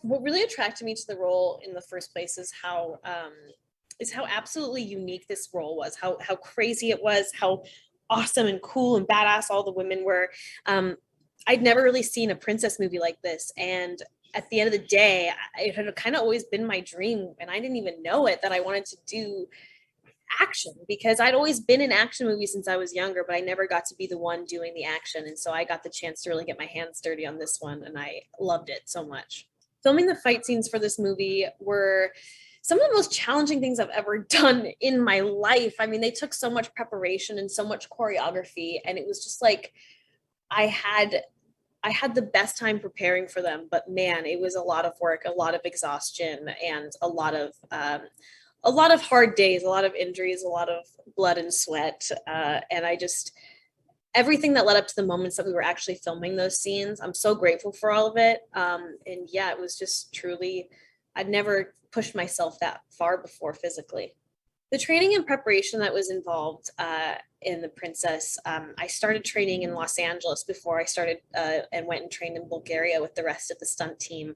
What really attracted me to the role in the first place is how absolutely unique this role was, how crazy it was, how awesome and cool and badass all the women were. Um, I'd never really seen a princess movie like this, and at the end of the day, it had kind of always been my dream, and I didn't even know it, that I wanted to do action, because I'd always been in action movies since I was younger, but I never got to be the one doing the action. And so I got the chance to really get my hands dirty on this one, and I loved it so much. Filming the fight scenes for this movie were some of the most challenging things I've ever done in my life. I mean, they took so much preparation and so much choreography, and it was just like I had I had the best time preparing for them, but man, it was a lot of work, a lot of exhaustion, and a lot of hard days, a lot of injuries, a lot of blood and sweat. And I just, everything that led up to the moments that we were actually filming those scenes, I'm so grateful for all of it. And yeah, it was just truly, I'd never pushed myself that far before physically. The training and preparation that was involved in The Princess, I started training in Los Angeles before I started and went and trained in Bulgaria with the rest of the stunt team.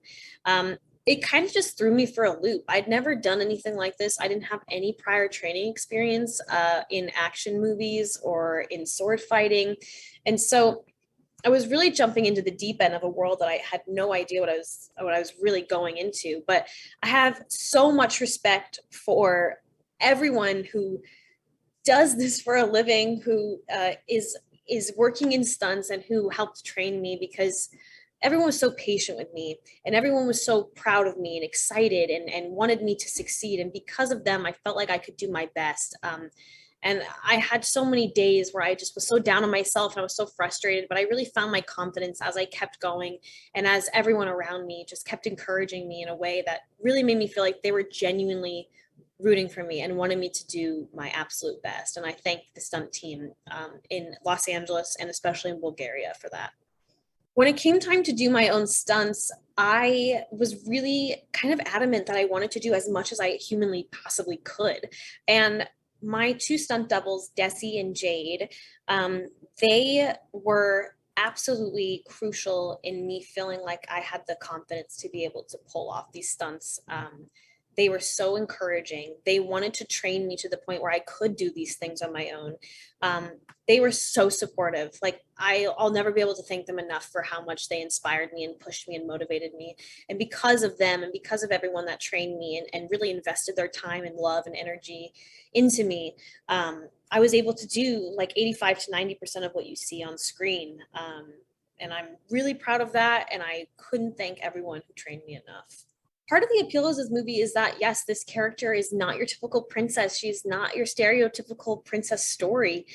It kind of just threw me for a loop. I'd never done anything like this. I didn't have any prior training experience in action movies or in sword fighting. And so I was really jumping into the deep end of a world that I had no idea what I was really going into. But I have so much respect for everyone who does this for a living, who is working in stunts and who helped train me, because everyone was so patient with me, and everyone was so proud of me and excited and wanted me to succeed. And because of them, I felt like I could do my best. And I had so many days where I just was so down on myself and I was so frustrated, but I really found my confidence as I kept going, and as everyone around me just kept encouraging me in a way that really made me feel like they were genuinely rooting for me and wanted me to do my absolute best. And I thank the stunt team in Los Angeles and especially in Bulgaria for that. When it came time to do my own stunts, I was really kind of adamant that I wanted to do as much as I humanly possibly could. And my two stunt doubles, Desi and Jade, they were absolutely crucial in me feeling like I had the confidence to be able to pull off these stunts. They were so encouraging. They wanted to train me to the point where I could do these things on my own. They were so supportive. Like I'll never be able to thank them enough for how much they inspired me and pushed me and motivated me. And because of them and because of everyone that trained me and really invested their time and love and energy into me, I was able to do like 85 to 90% of what you see on screen. And I'm really proud of that. And I couldn't thank everyone who trained me enough. Part of the appeal of this movie is that, yes, this character is not your typical princess. She's not your stereotypical princess story.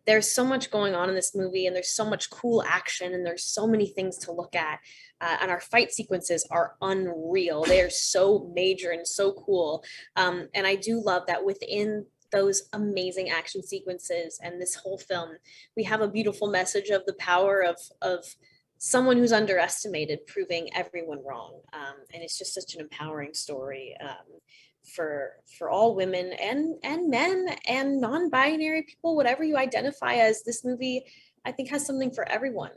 There's so much going on in this movie, and there's so much cool action, and there's so many things to look at. And our fight sequences are unreal. They are so major and so cool. And I do love that within those amazing action sequences and this whole film, we have a beautiful message of the power of someone who's underestimated proving everyone wrong. And it's just such an empowering story for all women and men and non-binary people, whatever you identify as. This movie, I think, has something for everyone.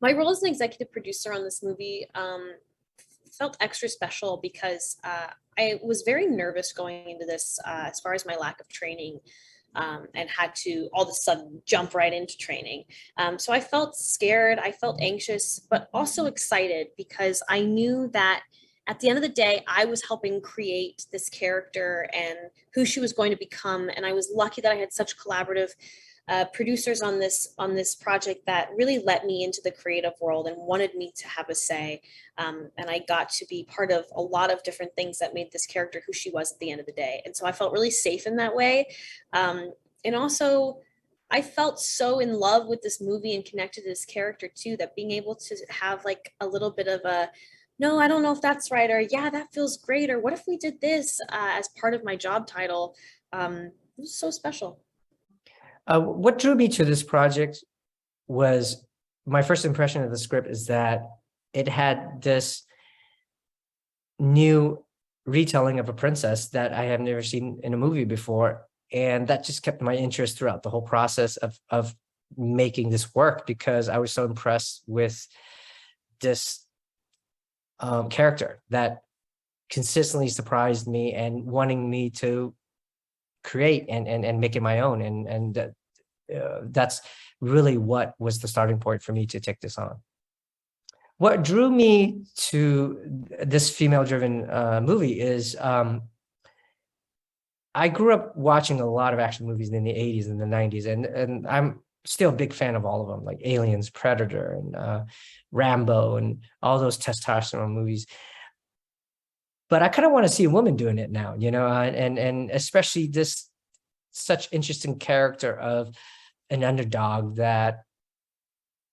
My role as an executive producer on this movie felt extra special because I was very nervous going into this as far as my lack of training, and had to all of a sudden jump right into training. So I felt scared, I felt anxious, but also excited, because I knew that at the end of the day, I was helping create this character and who she was going to become. And I was lucky that I had such collaborative producers on this project that really let me into the creative world and wanted me to have a say. And I got to be part of a lot of different things that made this character who she was at the end of the day. And so I felt really safe in that way. And also, I felt so in love with this movie and connected to this character too, that being able to have like a little bit of a, no, I don't know if that's right, or yeah, that feels great, or what if we did this as part of my job title, it was so special. What drew me to this project was my first impression of the script is that it had this new retelling of a princess that I have never seen in a movie before. And that just kept my interest throughout the whole process of making this work, because I was so impressed with this character that consistently surprised me and wanting me to create and make it my own. And that's really what was the starting point for me to take this on. What drew me to this female-driven movie is I grew up watching a lot of action movies in the 80s and the 90s, and I'm still a big fan of all of them, like Aliens, Predator, and Rambo, and all those testosterone movies. But I kind of want to see a woman doing it now, and especially this such interesting character of an underdog that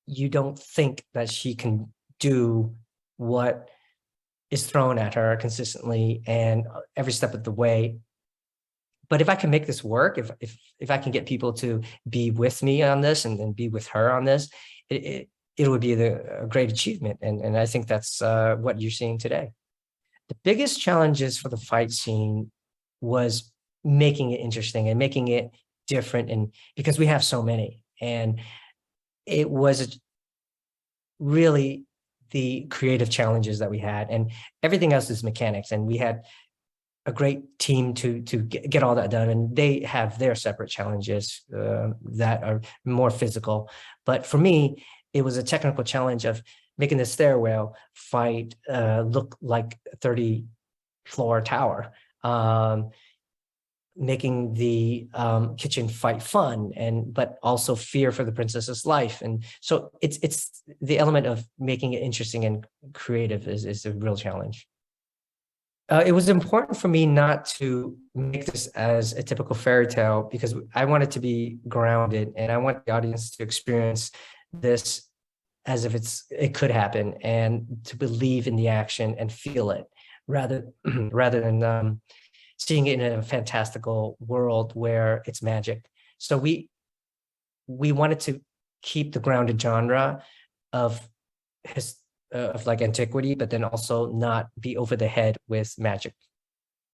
you don't think that she can do what is thrown at her consistently and every step of the way. But if I can make this work, if I can get people to be with me on this and be with her on this, it would be a great achievement. And I think that's what you're seeing today. The biggest challenges for the fight scene was making it interesting and making it different, and because we have so many, and it was really the creative challenges that we had, and everything else is mechanics. And we had a great team to get all that done, and they have their separate challenges that are more physical. But for me, it was a technical challenge of making the stairwell fight look like a 30-floor tower, making the kitchen fight fun, but also fear for the princess's life. And so it's the element of making it interesting and creative is a real challenge. It was important for me not to make this as a typical fairy tale, because I want it to be grounded, and I want the audience to experience this as if it could happen, and to believe in the action and feel it, rather than seeing it in a fantastical world where it's magic. So we wanted to keep the grounded genre of like antiquity, but then also not be over the head with magic.